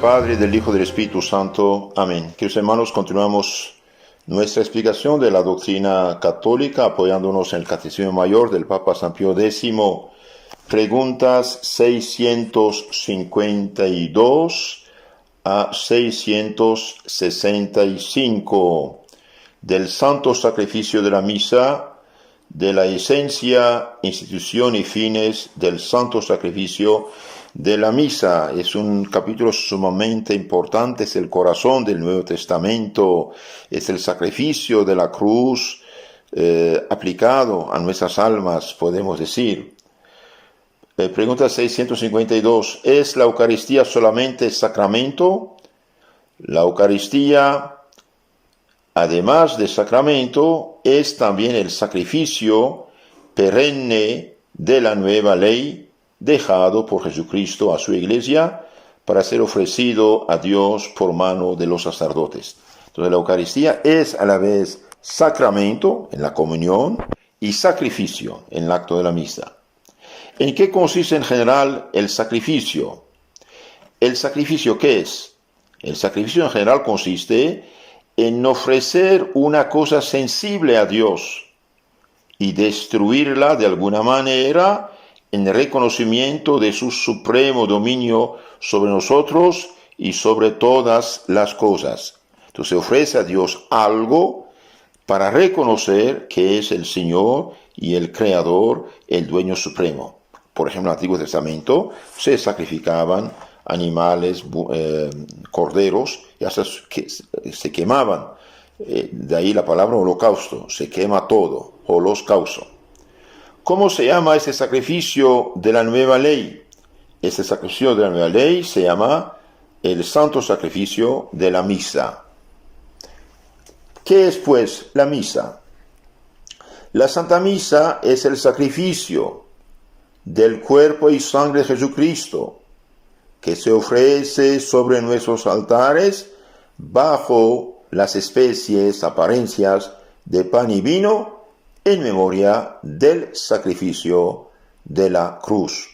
Padre, del Hijo y del Espíritu Santo. Amén. Queridos hermanos, continuamos nuestra explicación de la doctrina católica apoyándonos en el Catecismo Mayor del Papa San Pío X. Preguntas 652 a 665 del santo sacrificio de la misa, de la esencia, institución y fines del santo sacrificio de la misa. Es un capítulo sumamente importante, es el corazón del Nuevo Testamento, es el sacrificio de la cruz aplicado a nuestras almas, podemos decir. Pregunta 652. ¿Es la Eucaristía solamente sacramento? La Eucaristía, además de sacramento, es también el sacrificio perenne de la nueva ley dejado por Jesucristo a su iglesia para ser ofrecido a Dios por mano de los sacerdotes. Entonces la Eucaristía es a la vez sacramento en la comunión y sacrificio en el acto de la misa. ¿En qué consiste en general el sacrificio? ¿El sacrificio qué es? El sacrificio en general consiste en ofrecer una cosa sensible a Dios y destruirla de alguna manera en reconocimiento de su supremo dominio sobre nosotros y sobre todas las cosas. Entonces se ofrece a Dios algo para reconocer que es el Señor y el Creador, el Dueño Supremo. Por ejemplo, en el Antiguo Testamento se sacrificaban animales, corderos, y hasta que se quemaban. De ahí la palabra holocausto, se quema todo, holocausto. ¿Cómo se llama este sacrificio de la nueva ley? Este sacrificio de la nueva ley se llama el santo sacrificio de la misa. ¿Qué es, pues, la misa? La Santa Misa es el sacrificio del cuerpo y sangre de Jesucristo, que se ofrece sobre nuestros altares bajo las especies, apariencias de pan y vino, en memoria del sacrificio de la cruz.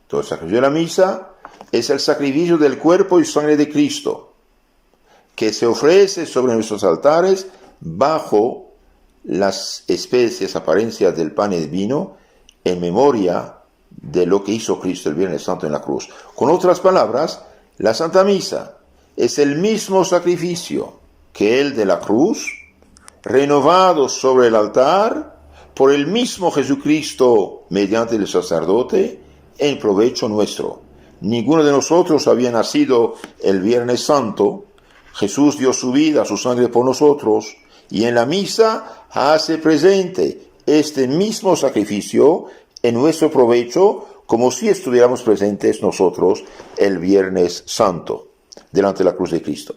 Todo el sacrificio de la misa es el sacrificio del cuerpo y sangre de Cristo, que se ofrece sobre nuestros altares bajo las especies, apariencias del pan y del vino, en memoria de lo que hizo Cristo el Viernes Santo en la cruz. Con otras palabras, la Santa Misa es el mismo sacrificio que el de la cruz, renovado sobre el altar por el mismo Jesucristo mediante el sacerdote en provecho nuestro. Ninguno de nosotros había nacido el Viernes Santo. Jesús dio su vida, su sangre por nosotros, y en la misa hace presente este mismo sacrificio en nuestro provecho, como si estuviéramos presentes nosotros el Viernes Santo delante de la cruz de Cristo.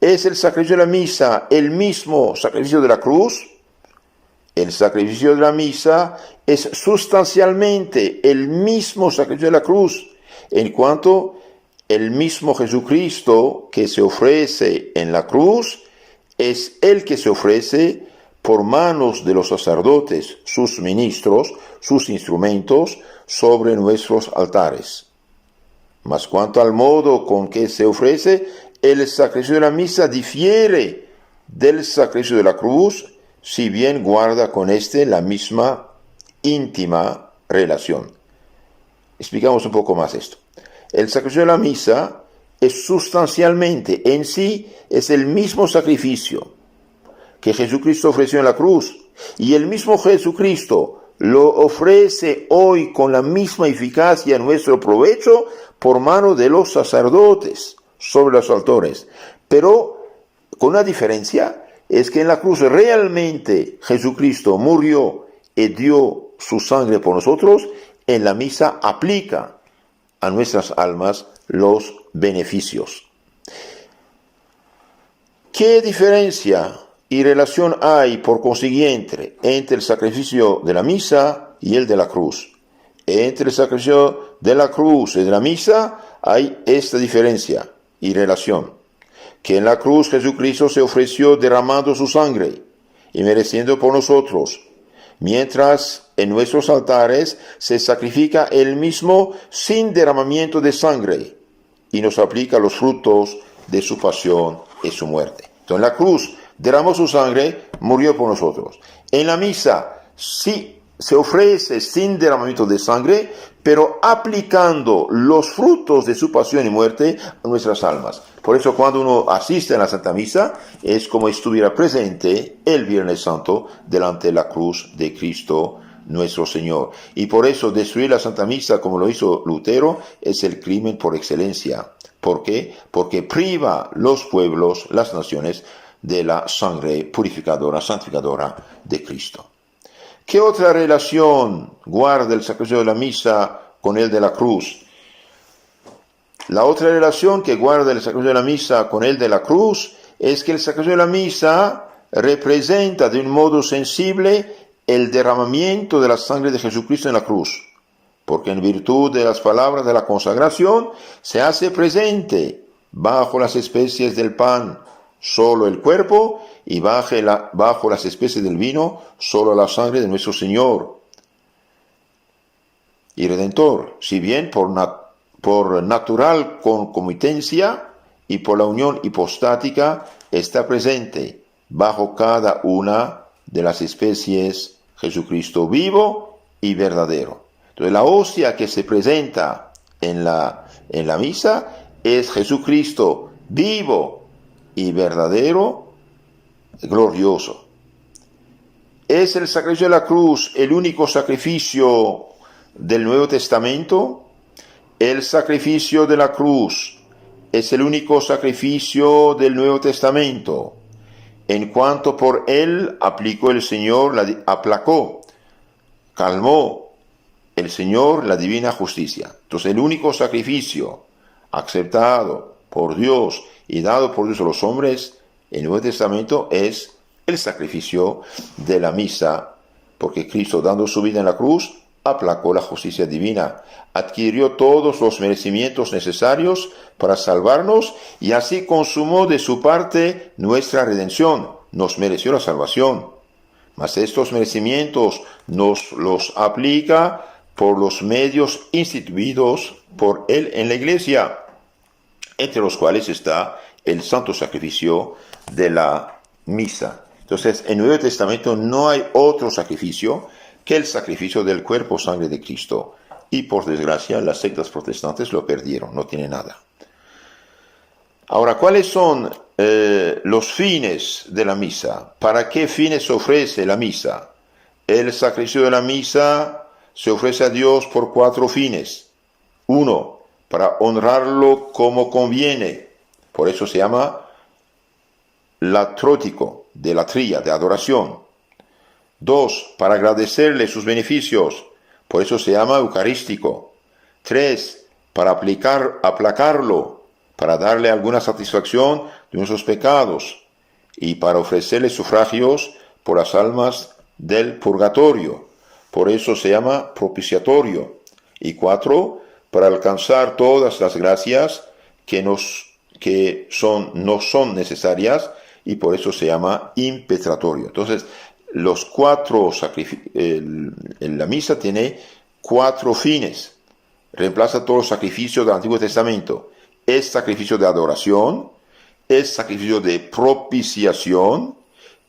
¿Es el sacrificio de la misa el mismo sacrificio de la cruz? El sacrificio de la misa es sustancialmente el mismo sacrificio de la cruz, en cuanto el mismo Jesucristo que se ofrece en la cruz es el que se ofrece por manos de los sacerdotes, sus ministros, sus instrumentos, sobre nuestros altares. Mas cuanto al modo con que se ofrece, el sacrificio de la misa difiere del sacrificio de la cruz, si bien guarda con este la misma íntima relación. Explicamos un poco más esto. El sacrificio de la misa es sustancialmente, en sí, es el mismo sacrificio que Jesucristo ofreció en la cruz, y el mismo Jesucristo lo ofrece hoy con la misma eficacia en nuestro provecho por mano de los sacerdotes sobre los altares. Pero con una diferencia, es que en la cruz realmente Jesucristo murió y dio su sangre por nosotros. En la misa aplica a nuestras almas los beneficios. ¿Qué diferencia y relación hay, por consiguiente, entre el sacrificio de la misa y el de la cruz? Entre el sacrificio de la cruz y de la misa hay esta diferencia y relación, que en la cruz Jesucristo se ofreció derramando su sangre y mereciendo por nosotros, mientras en nuestros altares se sacrifica él mismo sin derramamiento de sangre, y nos aplica los frutos de su pasión y su muerte. Entonces, en la cruz derramó su sangre, murió por nosotros. En la misa sí se ofrece sin derramamiento de sangre, pero aplicando los frutos de su pasión y muerte a nuestras almas. Por eso cuando uno asiste a la Santa Misa, es como estuviera presente el Viernes Santo delante de la cruz de Cristo nuestro Señor. Y por eso destruir la Santa Misa, como lo hizo Lutero, es el crimen por excelencia. ¿Por qué? Porque priva los pueblos, las naciones, de la sangre purificadora, santificadora de Cristo. ¿Qué otra relación guarda el sacrificio de la misa con el de la cruz? La otra relación que guarda el sacrificio de la misa con el de la cruz es que el sacrificio de la misa representa de un modo sensible el derramamiento de la sangre de Jesucristo en la cruz, porque en virtud de las palabras de la consagración se hace presente bajo las especies del pan solo el cuerpo y bajo las especies del vino solo la sangre de nuestro Señor y Redentor, si bien por natural concomitancia y por la unión hipostática está presente bajo cada una de las especies Jesucristo vivo y verdadero. Entonces la hostia que se presenta en la misa es Jesucristo vivo y verdadero, glorioso. ¿Es el sacrificio de la cruz el único sacrificio del Nuevo Testamento? El sacrificio de la cruz es el único sacrificio del Nuevo Testamento, en cuanto por él aplicó el Señor, calmó el Señor la divina justicia. Entonces el único sacrificio aceptado por Dios y dado por Dios a los hombres en el Nuevo Testamento es el sacrificio de la misa, porque Cristo, dando su vida en la cruz, aplacó la justicia divina, adquirió todos los merecimientos necesarios para salvarnos y así consumó de su parte nuestra redención, nos mereció la salvación. Mas estos merecimientos nos los aplica por los medios instituidos por Él en la Iglesia, entre los cuales está el santo sacrificio de la misa. Entonces, en el Nuevo Testamento no hay otro sacrificio que el sacrificio del cuerpo sangre de Cristo. Y por desgracia, las sectas protestantes lo perdieron, no tiene nada. Ahora, ¿cuáles son los fines de la misa? ¿Para qué fines se ofrece la misa? El sacrificio de la misa se ofrece a Dios por 4 fines. 1, para honrarlo como conviene. Por eso se llama latrótico, de latría, de adoración. 2, para agradecerle sus beneficios. Por eso se llama eucarístico. 3, para aplacarlo, para darle alguna satisfacción de nuestros pecados y para ofrecerle sufragios por las almas del purgatorio. Por eso se llama propiciatorio. Y 4, para alcanzar todas las gracias que no son necesarias, y por eso se llama impetratorio. Entonces, la misa tiene 4 fines. Reemplaza todos los sacrificios del Antiguo Testamento. Es sacrificio de adoración, es sacrificio de propiciación,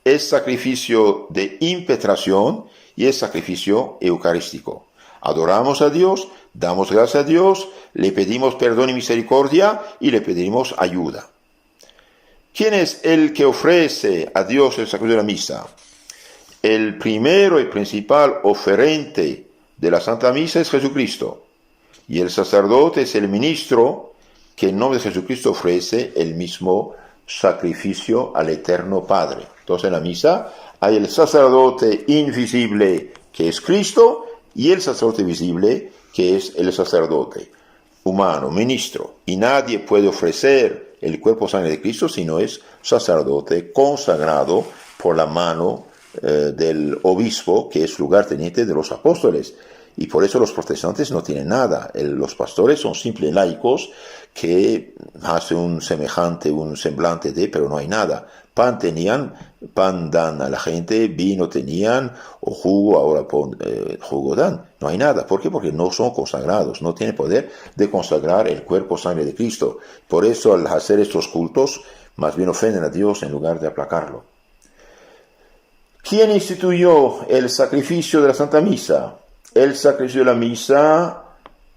es sacrificio de impetración y es sacrificio eucarístico. Adoramos a Dios, damos gracias a Dios, le pedimos perdón y misericordia y le pedimos ayuda. ¿Quién es el que ofrece a Dios el sacrificio de la misa? El primero y principal oferente de la Santa Misa es Jesucristo, y el sacerdote es el ministro que en nombre de Jesucristo ofrece el mismo sacrificio al Eterno Padre. Entonces en la misa hay el sacerdote invisible que es Cristo y el sacerdote visible que es el sacerdote humano, ministro. Y nadie puede ofrecer el cuerpo sangre de Cristo si no es sacerdote consagrado por la mano del obispo, que es lugarteniente de los apóstoles. Y por eso los protestantes no tienen nada. Los pastores son simples laicos que hacen un semblante de, pero no hay nada. Pan tenían, pan dan a la gente, vino tenían, o jugo, ahora jugo dan. No hay nada. ¿Por qué? Porque no son consagrados, no tienen poder de consagrar el cuerpo, sangre de Cristo. Por eso al hacer estos cultos, más bien ofenden a Dios en lugar de aplacarlo. ¿Quién instituyó el sacrificio de la Santa Misa? El sacrificio de la misa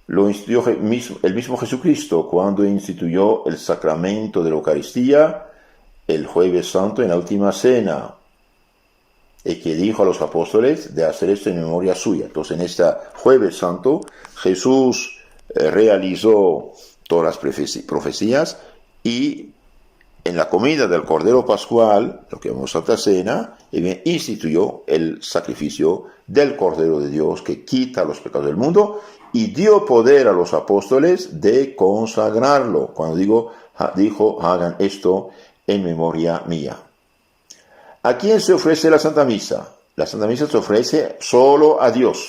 lo instituyó el mismo Jesucristo cuando instituyó el sacramento de la Eucaristía el Jueves Santo en la Última Cena, y que dijo a los apóstoles de hacer esto en memoria suya. Entonces en este Jueves Santo Jesús realizó todas las profecías y en la comida del Cordero Pascual, lo que llamamos Santa Cena, instituyó el sacrificio del Cordero de Dios que quita los pecados del mundo y dio poder a los apóstoles de consagrarlo. Cuando dijo, hagan esto en memoria mía. ¿A quién se ofrece la Santa Misa? La Santa Misa se ofrece solo a Dios.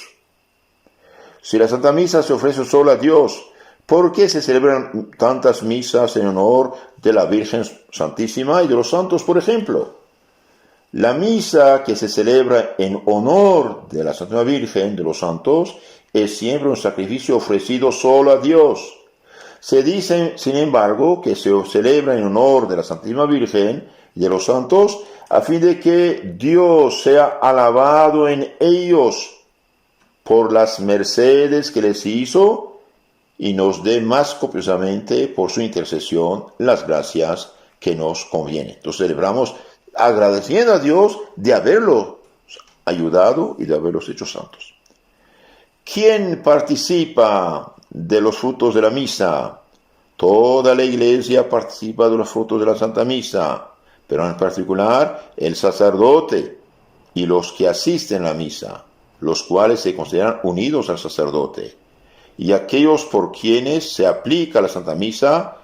Si la Santa Misa se ofrece solo a Dios, ¿por qué se celebran tantas misas en honor de la Virgen Santísima y de los santos, por ejemplo? La misa que se celebra en honor de la Santísima Virgen, de los santos, es siempre un sacrificio ofrecido solo a Dios. Se dice, sin embargo, que se celebra en honor de la Santísima Virgen y de los santos a fin de que Dios sea alabado en ellos por las mercedes que les hizo y nos dé más copiosamente por su intercesión las gracias que nos convienen. Entonces celebramos agradeciendo a Dios de haberlos ayudado y de haberlos hecho santos. ¿Quién participa de los frutos de la misa? Toda la Iglesia participa de los frutos de la Santa Misa, pero en particular el sacerdote y los que asisten a la misa, los cuales se consideran unidos al sacerdote, y aquellos por quienes se aplica la Santa Misa,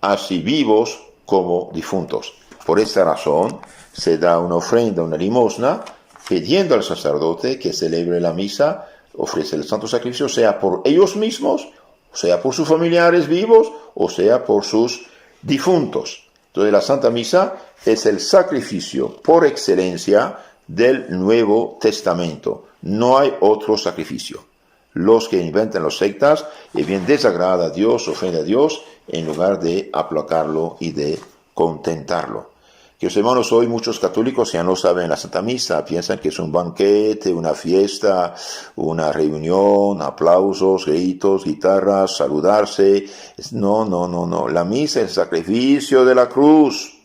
así vivos como difuntos. Por esta razón se da una ofrenda, una limosna, pidiendo al sacerdote que celebre la misa, ofrece el santo sacrificio, sea por ellos mismos, sea por sus familiares vivos, o sea por sus difuntos. Entonces la Santa Misa es el sacrificio por excelencia del Nuevo Testamento. No hay otro sacrificio. Los que inventan las sectas, bien desagrada a Dios, ofende a Dios, en lugar de aplacarlo y de contentarlo. Queridos hermanos, hoy muchos católicos ya no saben la Santa Misa, piensan que es un banquete, una fiesta, una reunión, aplausos, gritos, guitarras, saludarse. No. La misa es el sacrificio de la cruz,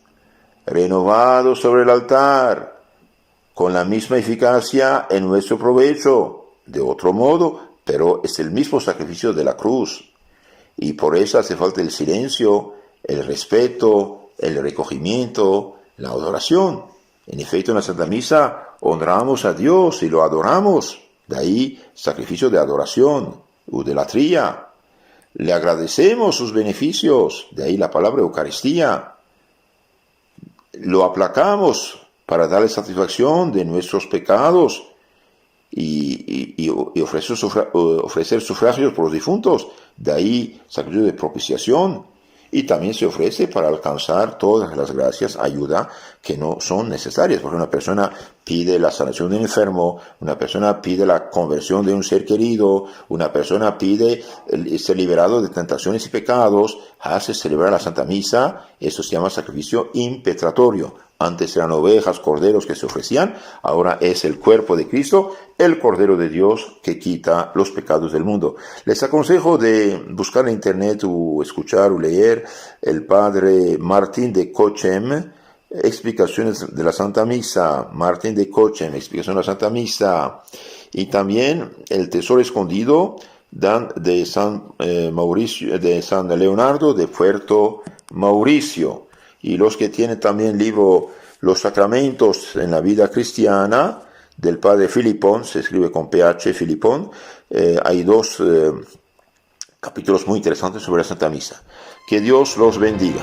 renovado sobre el altar, con la misma eficacia en nuestro provecho, de otro modo, pero es el mismo sacrificio de la cruz. Y por eso hace falta el silencio, el respeto, el recogimiento, la adoración. En efecto, en la Santa Misa honramos a Dios y lo adoramos. De ahí sacrificio de adoración, idolatría. Le agradecemos sus beneficios. De ahí la palabra Eucaristía. Lo aplacamos para darle satisfacción de nuestros pecados y ofrecer sufragios por los difuntos. De ahí sacrificio de propiciación. Y también se ofrece para alcanzar todas las gracias, ayuda que no son necesarias. Porque una persona pide la sanación de un enfermo, una persona pide la conversión de un ser querido, una persona pide ser liberado de tentaciones y pecados, hace celebrar la Santa Misa. Eso se llama sacrificio impetratorio. Antes eran ovejas, corderos que se ofrecían, ahora es el cuerpo de Cristo, el Cordero de Dios que quita los pecados del mundo. Les aconsejo de buscar en internet o escuchar o leer el padre Martín de Cochem, explicaciones de la Santa Misa, Martín de Cochem, explicación de la Santa Misa, y también el tesoro escondido de San Leonardo de Puerto Mauricio. Y los que tienen también libro Los Sacramentos en la Vida Cristiana, del padre Filipón, se escribe con PH Filipón, hay dos capítulos muy interesantes sobre la Santa Misa. Que Dios los bendiga.